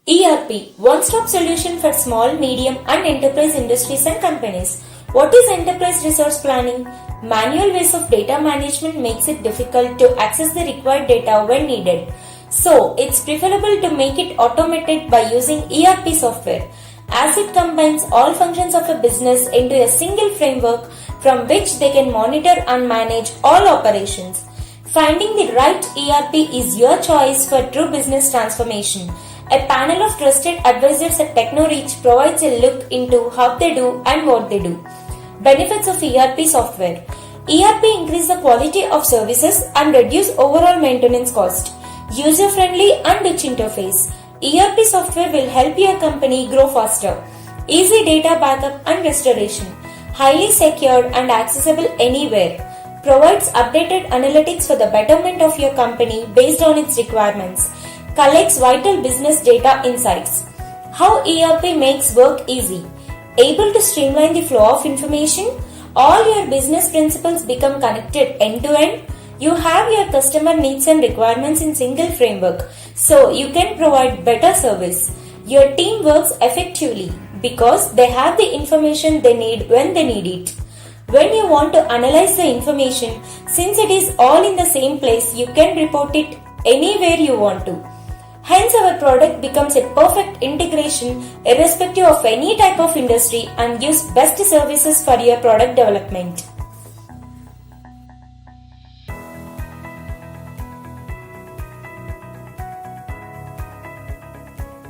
ERP, one-stop solution for small, medium and enterprise industries and companies. What is enterprise resource planning? Manual ways of data management makes it difficult to access the required data when needed. So, it's preferable to make it automated by using ERP software, as it combines all functions of a business into a single framework from which they can monitor and manage all operations. Finding the right ERP is your choice for true business transformation. A panel of trusted advisors at TechnoReach provides a look into how they do and what they do. Benefits of ERP software. ERP increase the quality of services and reduce overall maintenance cost. User-friendly and rich interface. ERP software will help your company grow faster. Easy data backup and restoration. Highly secure and accessible anywhere. Provides updated analytics for the betterment of your company based on its requirements. Collects vital business data insights. How ERP makes work easy. Able to streamline the flow of information. All your business principles become connected end to end. You have your customer needs and requirements in single framework, so you can provide better service. Your team works effectively because they have the information they need when they need it. When you want to analyze the information, since it is all in the same place, you can report it anywhere you want to. Hence, our product becomes a perfect integration irrespective of any type of industry and gives best services for your product development.